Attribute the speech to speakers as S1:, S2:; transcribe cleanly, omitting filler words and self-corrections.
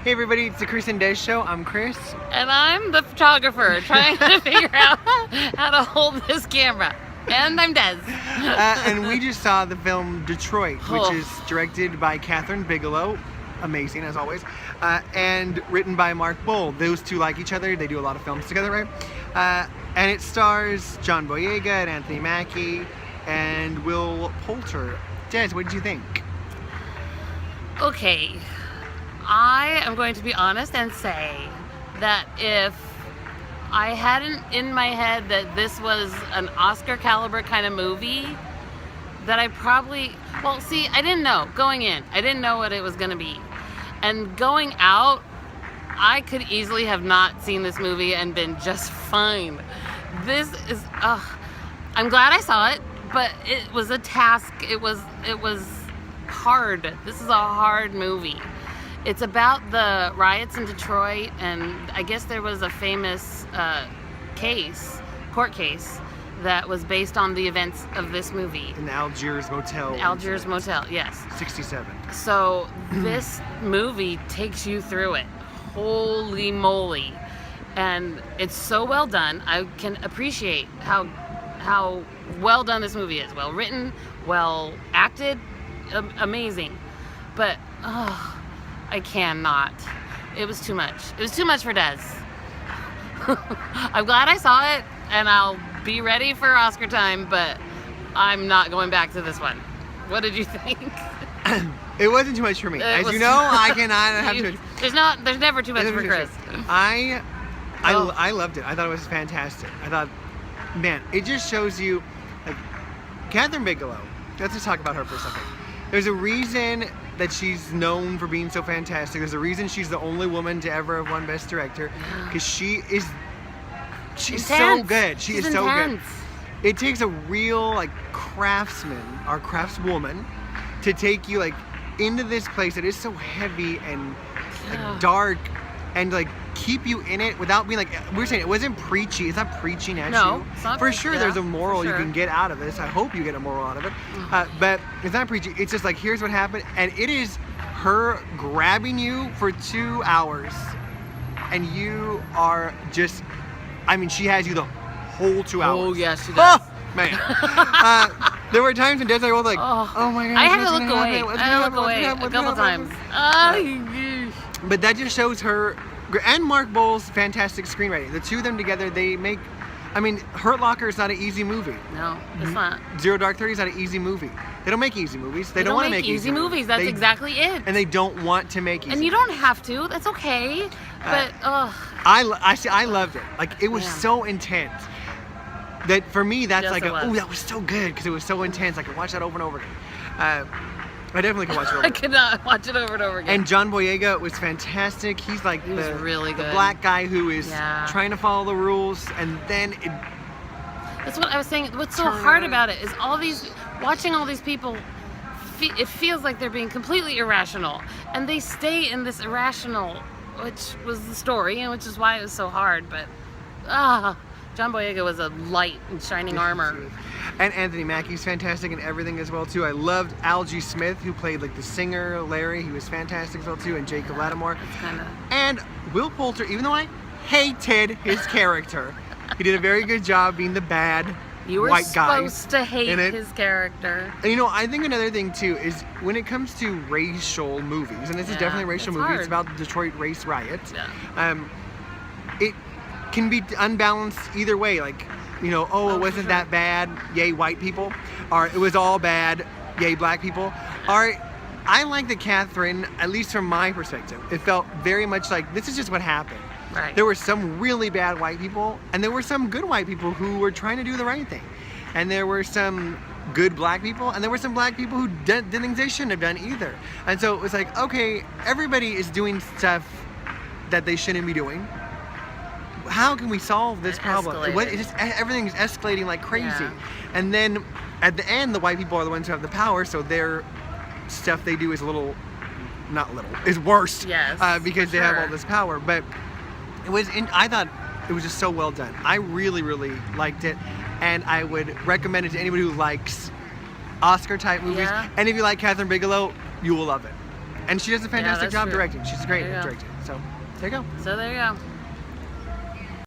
S1: Hey everybody, it's the Chris and Des Show. I'm Chris.
S2: And I'm the photographer trying to figure out how to hold this camera. And I'm Des.
S1: And we just saw the film Detroit, which is directed by Kathryn Bigelow. Amazing, as always. And written by Mark Boal. Those two like each other. They do a lot of films together, right? And it stars John Boyega and Anthony Mackie and Will Poulter. Des, what did you think?
S2: Okay. I am going to be honest and say that if I hadn't in my head that this was an Oscar caliber kind of movie, that I probably, I didn't know going in. I didn't know what it was going to be. And going out, I could easily have not seen this movie and been just fine. This is, I'm glad I saw it, but it was a task. It was hard. This is a hard movie. It's about the riots in Detroit, and I guess there was a famous court case, that was based on the events of this movie.
S1: In the Algiers Motel.
S2: Algiers Motel, yes.
S1: 67.
S2: So this movie takes you through it. Holy moly. And it's so well done. I can appreciate how well done this movie is. Well written, well acted, amazing. But, I cannot. It was too much. It was too much for Des. I'm glad I saw it, and I'll be ready for Oscar time, but I'm not going back to this one. What did you think?
S1: It wasn't too much for me. As you know, I cannot have too much.
S2: There's never too much for Chris.
S1: I loved it. I thought it was fantastic. I thought, man, it just shows you, like, Kathryn Bigelow. Let's just talk about her for a second. There's a reason that she's known for being so fantastic. There's a reason she's the only woman to ever have won Best Director, because she's so good. She's so good. It takes a real craftsman or craftswoman to take you into this place that is so heavy and dark, and keep you in it without being we're saying it wasn't preachy. It's not preaching at you.
S2: No, it's not
S1: for sure. There's a moral
S2: you
S1: can get out of this. I hope you get a moral out of it. But it's not preachy. It's just here's what happened, and it is her grabbing you for 2 hours, and you are just. I mean, she has you the whole 2 hours.
S2: Oh yes, she does.
S1: Oh, man. There were times when Des and I were like, oh my god.
S2: I had to look away. I had to look away a couple times.
S1: But that just shows her, and Mark Boal's fantastic screenwriting. The two of them together, they make, Hurt Locker is not an easy movie.
S2: No, it's not.
S1: Zero Dark 30 is not an easy movie. They don't make easy movies. They don't want to make easy movies.
S2: That's exactly it.
S1: And they don't want to make easy
S2: And you don't have to. That's okay. But,
S1: I loved it. It was so intense. That for me, that's that was so good, because it was so intense. I could watch that over and over again. I definitely could watch it over.
S2: I could not watch it over and over again.
S1: And John Boyega was fantastic. He's
S2: he was really good.
S1: The black guy who is trying to follow the rules, and then it.
S2: That's what I was saying. What's so hard about it is watching all these people. It feels like they're being completely irrational, and they stay in this irrational, which was the story, and which is why it was so hard. But John Boyega was a light in shining armor.
S1: And Anthony Mackie's fantastic in everything as well too. I loved Algie Smith, who played the singer Larry. He was fantastic as well too, and Jacob Lattimore. And Will Poulter, even though I hated his character, he did a very good job being the bad white guy.
S2: You were supposed to hate his character.
S1: And I think another thing too is when it comes to racial movies, and this is definitely a racial movie.
S2: Hard.
S1: It's about the Detroit race riots.
S2: Yeah.
S1: It can be unbalanced either way. It wasn't that bad, yay white people, or it was all bad, yay black people. Or I like that Kathryn, at least from my perspective, it felt very much like this is just what happened.
S2: Right.
S1: There were some really bad white people, and there were some good white people who were trying to do the right thing. And there were some good black people, and there were some black people who did things they shouldn't have done either. And so it was okay, everybody is doing stuff that they shouldn't be doing. How can we solve this problem? Everything is escalating like crazy.
S2: Yeah.
S1: And then at the end, the white people are the ones who have the power, so their stuff they do is is worse.
S2: Yes,
S1: because they have all this power. But I thought it was just so well done. I really, really liked it, and I would recommend it to anybody who likes Oscar type movies.
S2: Yeah.
S1: And if you like Kathryn Bigelow, you will love it. And she does a fantastic
S2: that's
S1: job
S2: true.
S1: directing. She's great
S2: There you
S1: at
S2: go.
S1: directing. So there you go.
S2: So there you go.